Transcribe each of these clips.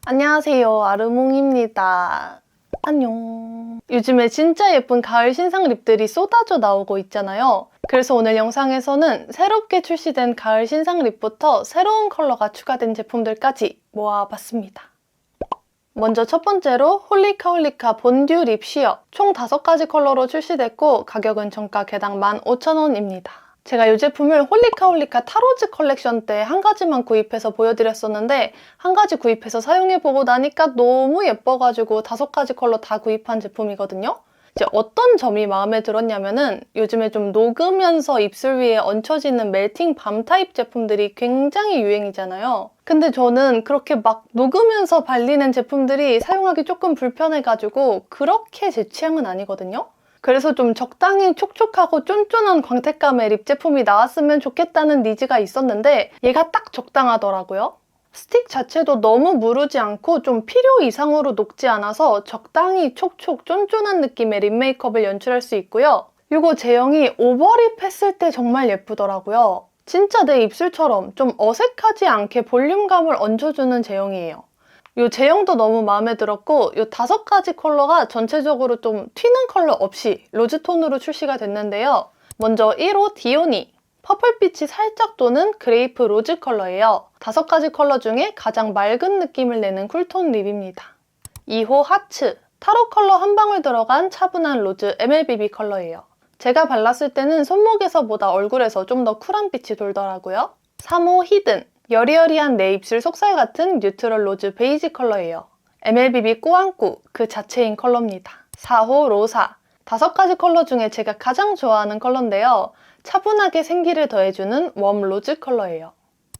안녕하세요, 아르몽입니다. 안녕. 요즘에 진짜 예쁜 가을 신상 립들이 쏟아져 나오고 있잖아요. 그래서 오늘 영상에서는 새롭게 출시된 가을 신상 립부터 새로운 컬러가 추가된 제품들까지 모아봤습니다. 먼저 첫 번째로 홀리카홀리카 본듀 립 쉬어. 총 5가지 컬러로 출시됐고 가격은 정가 개당 15,000원입니다. 제가 이 제품을 홀리카홀리카 타로즈 컬렉션 때 한 가지만 구입해서 보여드렸었는데 한 가지 구입해서 사용해보고 나니까 너무 예뻐가지고 5가지 컬러 다 구입한 제품이거든요. 이제 어떤 점이 마음에 들었냐면은 요즘에 좀 녹으면서 입술 위에 얹혀지는 멜팅 밤 타입 제품들이 굉장히 유행이잖아요. 근데 저는 그렇게 막 녹으면서 발리는 제품들이 사용하기 조금 불편해가지고 그렇게 제 취향은 아니거든요. 그래서 좀 적당히 촉촉하고 쫀쫀한 광택감의 립 제품이 나왔으면 좋겠다는 니즈가 있었는데 얘가 딱 적당하더라고요. 스틱 자체도 너무 무르지 않고 좀 필요 이상으로 녹지 않아서 적당히 촉촉 쫀쫀한 느낌의 립 메이크업을 연출할 수 있고요. 이거 제형이 오버립 했을 때 정말 예쁘더라고요. 진짜 내 입술처럼 좀 어색하지 않게 볼륨감을 얹어주는 제형이에요. 이 제형도 너무 마음에 들었고 이 5가지 컬러가 전체적으로 좀 튀는 컬러 없이 로즈톤으로 출시가 됐는데요. 먼저 1호 디오니. 퍼플빛이 살짝 도는 그레이프 로즈 컬러예요. 5가지 컬러 중에 가장 맑은 느낌을 내는 쿨톤 립입니다. 2호 하츠. 타로 컬러 한 방울 들어간 차분한 로즈 MLBB 컬러예요. 제가 발랐을 때는 손목에서보다 얼굴에서 좀 더 쿨한 빛이 돌더라고요. 3호 히든. 여리여리한 내 입술 속살 같은 뉴트럴 로즈 베이지 컬러예요. MLBB 꾸안꾸 그 자체인 컬러입니다. 4호 로사. 5가지 컬러 중에 제가 가장 좋아하는 컬러인데요. 차분하게 생기를 더해주는 웜 로즈 컬러예요.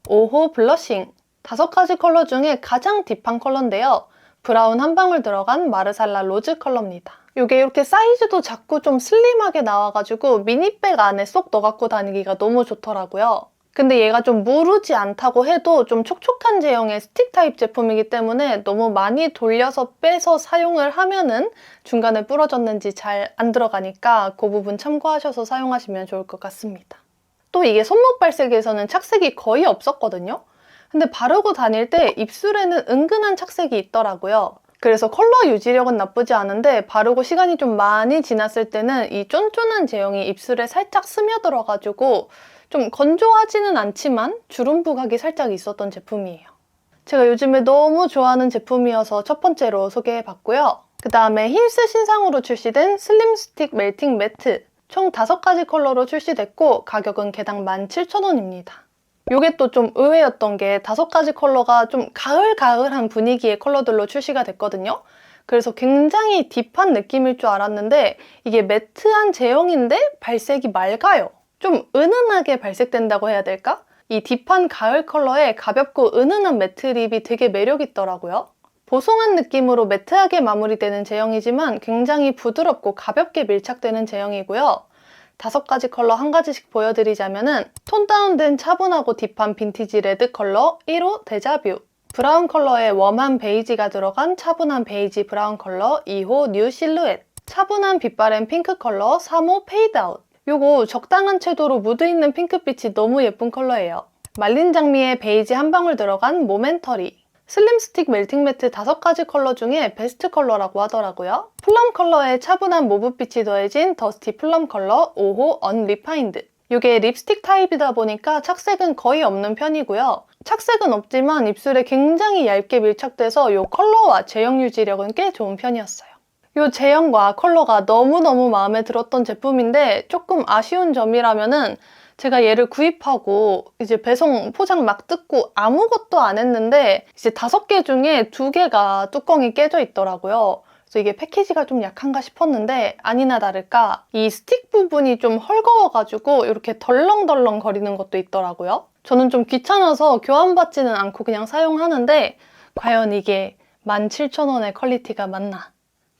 5호 블러싱. 5가지 컬러 중에 가장 딥한 컬러인데요. 브라운 한 방울 들어간 마르살라 로즈 컬러입니다. 이게 이렇게 사이즈도 작고 좀 슬림하게 나와가지고 미니백 안에 쏙 넣어갖고 다니기가 너무 좋더라고요. 근데 얘가 좀 무르지 않다고 해도 좀 촉촉한 제형의 스틱 타입 제품이기 때문에 너무 많이 돌려서 빼서 사용을 하면은 중간에 부러졌는지 잘 안 들어가니까 그 부분 참고하셔서 사용하시면 좋을 것 같습니다. 또 이게 손목 발색에서는 착색이 거의 없었거든요. 근데 바르고 다닐 때 입술에는 은근한 착색이 있더라고요. 그래서 컬러 유지력은 나쁘지 않은데 바르고 시간이 좀 많이 지났을 때는 이 쫀쫀한 제형이 입술에 살짝 스며들어가지고 좀 건조하지는 않지만 주름 부각이 살짝 있었던 제품이에요. 제가 요즘에 너무 좋아하는 제품이어서 첫 번째로 소개해봤고요. 그 다음에 흰스 신상으로 출시된 슬림 스틱 멜팅 매트. 총 5가지 컬러로 출시됐고 가격은 개당 17,000원입니다. 이게 또 좀 의외였던 게 5가지 컬러가 좀 가을가을한 분위기의 컬러들로 출시가 됐거든요. 그래서 굉장히 딥한 느낌일 줄 알았는데 이게 매트한 제형인데 발색이 맑아요. 좀 은은하게 발색된다고 해야 될까? 이 딥한 가을 컬러에 가볍고 은은한 매트 립이 되게 매력있더라고요. 보송한 느낌으로 매트하게 마무리되는 제형이지만 굉장히 부드럽고 가볍게 밀착되는 제형이고요. 5가지 컬러 한 가지씩 보여드리자면은 톤 다운된 차분하고 딥한 빈티지 레드 컬러 1호 데자뷰, 브라운 컬러에 웜한 베이지가 들어간 차분한 베이지 브라운 컬러 2호 뉴 실루엣, 차분한 빛바랜 핑크 컬러 3호 페이드 아웃. 요거 적당한 채도로 묻어있는 핑크빛이 너무 예쁜 컬러예요. 말린 장미에 베이지 한 방울 들어간 모멘터리. 슬림 스틱 멜팅 매트 5가지 컬러 중에 베스트 컬러라고 하더라고요. 플럼 컬러에 차분한 모브빛이 더해진 더스티 플럼 컬러 5호 언리파인드. 이게 립스틱 타입이다 보니까 착색은 거의 없는 편이고요. 착색은 없지만 입술에 굉장히 얇게 밀착돼서 이 컬러와 제형 유지력은 꽤 좋은 편이었어요. 이 제형과 컬러가 너무너무 마음에 들었던 제품인데 조금 아쉬운 점이라면은 제가 얘를 구입하고 이제 배송 포장 막 뜯고 아무것도 안 했는데 이제 5개 중에 2개가 뚜껑이 깨져 있더라고요. 그래서 이게 패키지가 좀 약한가 싶었는데 아니나 다를까 이 스틱 부분이 좀 헐거워가지고 이렇게 덜렁덜렁 거리는 것도 있더라고요. 저는 좀 귀찮아서 교환받지는 않고 그냥 사용하는데 과연 이게 17,000원의 퀄리티가 맞나?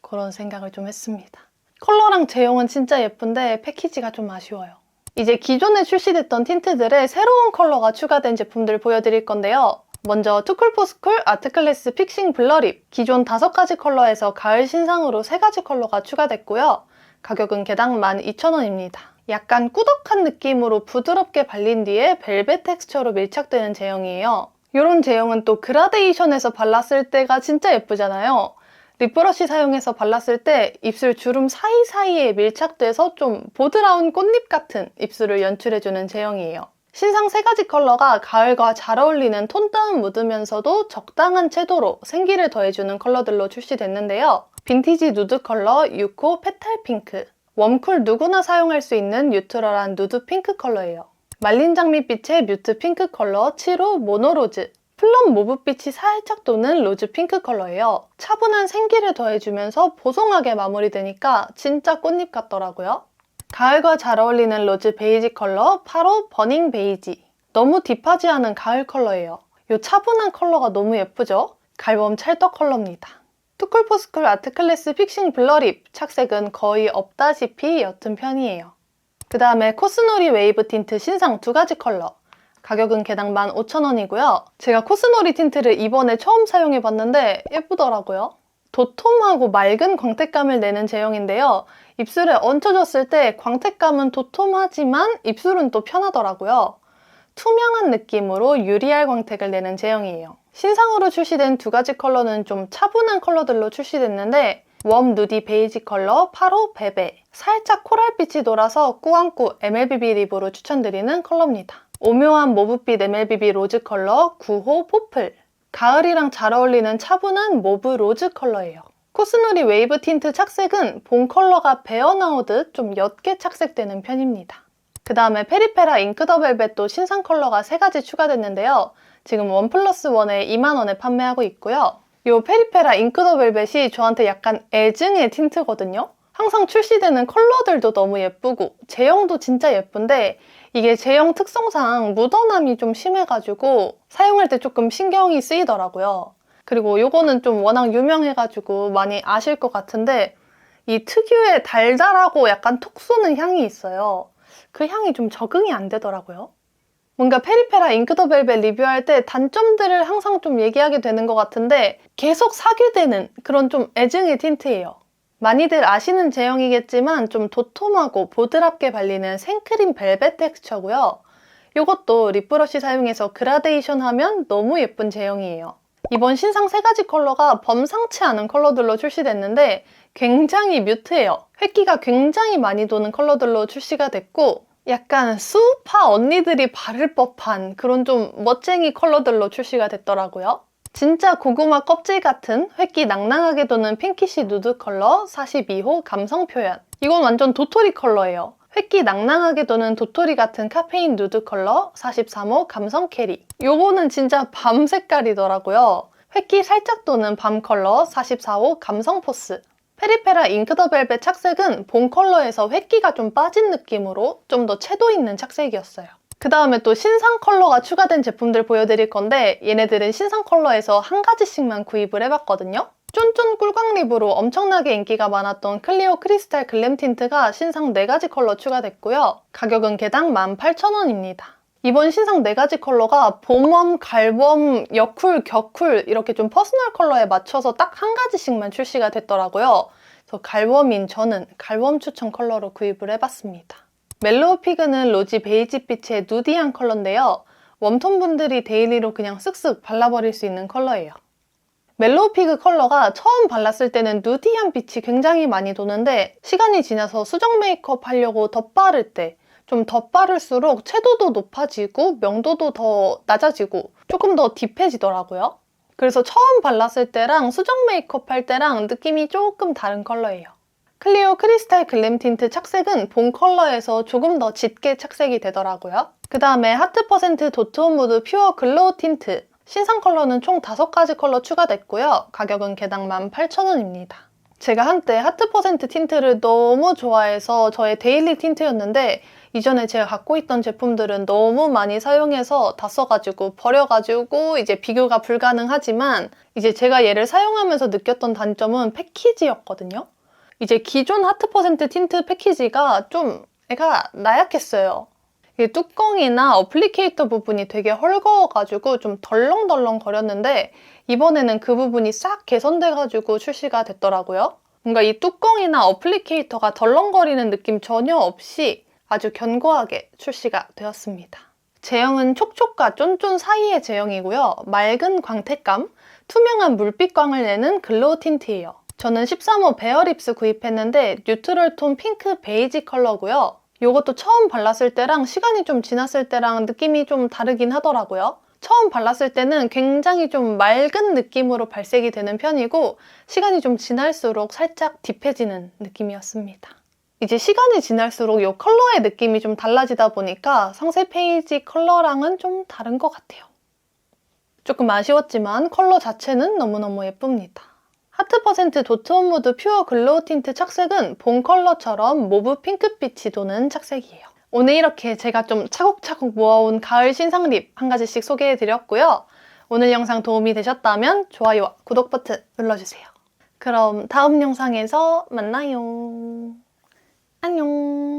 그런 생각을 좀 했습니다. 컬러랑 제형은 진짜 예쁜데 패키지가 좀 아쉬워요. 이제 기존에 출시됐던 틴트들의 새로운 컬러가 추가된 제품들 보여드릴 건데요. 먼저 투쿨포스쿨 아트클래스 픽싱 블러립. 기존 5가지 컬러에서 가을 신상으로 3가지 컬러가 추가됐고요. 가격은 개당 12,000원입니다. 약간 꾸덕한 느낌으로 부드럽게 발린 뒤에 벨벳 텍스처로 밀착되는 제형이에요. 이런 제형은 또 그라데이션해서 발랐을 때가 진짜 예쁘잖아요. 립브러쉬 사용해서 발랐을 때 입술 주름 사이사이에 밀착돼서 좀 보드라운 꽃잎 같은 입술을 연출해주는 제형이에요. 신상 3가지 컬러가 가을과 잘 어울리는 톤 다운 무드면서도 적당한 채도로 생기를 더해주는 컬러들로 출시됐는데요. 빈티지 누드 컬러 6호 페탈 핑크, 웜쿨 누구나 사용할 수 있는 뉴트럴한 누드 핑크 컬러예요. 말린 장미빛의 뮤트 핑크 컬러 7호 모노로즈, 플럼 모브빛이 살짝 도는 로즈 핑크 컬러예요. 차분한 생기를 더해주면서 보송하게 마무리되니까 진짜 꽃잎 같더라고요. 가을과 잘 어울리는 로즈 베이지 컬러 8호 버닝 베이지. 너무 딥하지 않은 가을 컬러예요. 이 차분한 컬러가 너무 예쁘죠? 갈범 찰떡 컬러입니다. 투쿨포스쿨 아트클래스 픽싱 블러립. 착색은 거의 없다시피 옅은 편이에요. 그 다음에 코스놀이 웨이브 틴트 신상 2가지 컬러. 가격은 개당 15,000원이고요. 제가 코스놀이 틴트를 이번에 처음 사용해봤는데 예쁘더라고요. 도톰하고 맑은 광택감을 내는 제형인데요. 입술에 얹혀졌을 때 광택감은 도톰하지만 입술은 또 편하더라고요. 투명한 느낌으로 유리알 광택을 내는 제형이에요. 신상으로 출시된 2가지 컬러는 좀 차분한 컬러들로 출시됐는데 웜 누디 베이지 컬러 8호 베베. 살짝 코랄빛이 돌아서 꾸안꾸 MLBB 립으로 추천드리는 컬러입니다. 오묘한 모브빛 MLBB 로즈 컬러 9호 포플. 가을이랑 잘 어울리는 차분한 모브 로즈 컬러예요. 코스놀이 웨이브 틴트 착색은 본 컬러가 배어나오듯 좀 옅게 착색되는 편입니다. 그 다음에 페리페라 잉크 더 벨벳도 신상 컬러가 3가지 추가됐는데요. 지금 1+1에 20,000원에 판매하고 있고요. 이 페리페라 잉크 더 벨벳이 저한테 약간 애증의 틴트거든요. 항상 출시되는 컬러들도 너무 예쁘고 제형도 진짜 예쁜데 이게 제형 특성상 묻어남이 좀 심해가지고 사용할 때 조금 신경이 쓰이더라고요. 그리고 요거는 좀 워낙 유명해가지고 많이 아실 것 같은데 이 특유의 달달하고 약간 톡 쏘는 향이 있어요. 그 향이 좀 적응이 안 되더라고요. 뭔가 페리페라 잉크 더 벨벳 리뷰할 때 단점들을 항상 좀 얘기하게 되는 것 같은데 계속 사게 되는 그런 좀 애증의 틴트예요. 많이들 아시는 제형이겠지만 좀 도톰하고 보드랍게 발리는 생크림 벨벳 텍스처고요. 이것도 립브러쉬 사용해서 그라데이션 하면 너무 예쁜 제형이에요. 이번 신상 3가지 컬러가 범상치 않은 컬러들로 출시됐는데 굉장히 뮤트해요. 획기가 굉장히 많이 도는 컬러들로 출시가 됐고 약간 수우파 언니들이 바를 법한 그런 좀 멋쟁이 컬러들로 출시가 됐더라고요. 진짜 고구마 껍질 같은 획기 낭낭하게 도는 핑키시 누드 컬러 42호 감성 표현. 이건 완전 도토리 컬러예요. 획기 낭낭하게 도는 도토리 같은 카페인 누드 컬러 43호 감성 캐리. 요거는 진짜 밤 색깔이더라고요. 획기 살짝 도는 밤 컬러 44호 감성 포스. 페리페라 잉크 더 벨벳 착색은 본 컬러에서 획기가 좀 빠진 느낌으로 좀 더 채도 있는 착색이었어요. 그 다음에 또 신상 컬러가 추가된 제품들 보여드릴 건데 얘네들은 신상 컬러에서 한 가지씩만 구입을 해봤거든요. 쫀쫀 꿀광 립으로 엄청나게 인기가 많았던 클리오 크리스탈 글램 틴트가 신상 4가지 컬러 추가됐고요. 가격은 개당 18,000원입니다. 이번 신상 4가지 컬러가 봄웜, 갈웜, 여쿨, 겨쿨 이렇게 좀 퍼스널 컬러에 맞춰서 딱 한 가지씩만 출시가 됐더라고요. 그래서 갈웜인 저는 갈웜 추천 컬러로 구입을 해봤습니다. 멜로우 피그는 로지 베이지빛의 누디한 컬러인데요. 웜톤 분들이 데일리로 그냥 쓱쓱 발라버릴 수 있는 컬러예요. 멜로우 피그 컬러가 처음 발랐을 때는 누디한 빛이 굉장히 많이 도는데 시간이 지나서 수정 메이크업 하려고 덧바를 때 좀 덧바를수록 채도도 높아지고 명도도 더 낮아지고 조금 더 딥해지더라고요. 그래서 처음 발랐을 때랑 수정 메이크업 할 때랑 느낌이 조금 다른 컬러예요. 클리오 크리스탈 글램 틴트 착색은 본 컬러에서 조금 더 짙게 착색이 되더라고요. 그 다음에 하트 퍼센트 도트온 무드 퓨어 글로우 틴트. 신상 컬러는 총 5가지 컬러 추가됐고요. 가격은 개당 18,000원입니다. 제가 한때 하트 퍼센트 틴트를 너무 좋아해서 저의 데일리 틴트였는데 이전에 제가 갖고 있던 제품들은 너무 많이 사용해서 다 써가지고 버려가지고 이제 비교가 불가능하지만 이제 제가 얘를 사용하면서 느꼈던 단점은 패키지였거든요. 이제 기존 하트 퍼센트 틴트 패키지가 좀 애가 나약했어요. 이 뚜껑이나 어플리케이터 부분이 되게 헐거워가지고 좀 덜렁덜렁 거렸는데 이번에는 그 부분이 싹 개선돼가지고 출시가 됐더라고요. 뭔가 이 뚜껑이나 어플리케이터가 덜렁거리는 느낌 전혀 없이 아주 견고하게 출시가 되었습니다. 제형은 촉촉과 쫀쫀 사이의 제형이고요. 맑은 광택감, 투명한 물빛광을 내는 글로우 틴트예요. 저는 13호 베어립스 구입했는데 뉴트럴 톤 핑크 베이지 컬러고요. 이것도 처음 발랐을 때랑 시간이 좀 지났을 때랑 느낌이 좀 다르긴 하더라고요. 처음 발랐을 때는 굉장히 좀 맑은 느낌으로 발색이 되는 편이고 시간이 좀 지날수록 살짝 딥해지는 느낌이었습니다. 이제 시간이 지날수록 이 컬러의 느낌이 좀 달라지다 보니까 상세 페이지 컬러랑은 좀 다른 것 같아요. 조금 아쉬웠지만 컬러 자체는 너무너무 예쁩니다. 하트 퍼센트 도트온 무드 퓨어 글로우 틴트 착색은 봄 컬러처럼 모브 핑크빛이 도는 착색이에요. 오늘 이렇게 제가 좀 차곡차곡 모아온 가을 신상 립 한 가지씩 소개해드렸고요. 오늘 영상 도움이 되셨다면 좋아요와 구독 버튼 눌러주세요. 그럼 다음 영상에서 만나요. 안녕.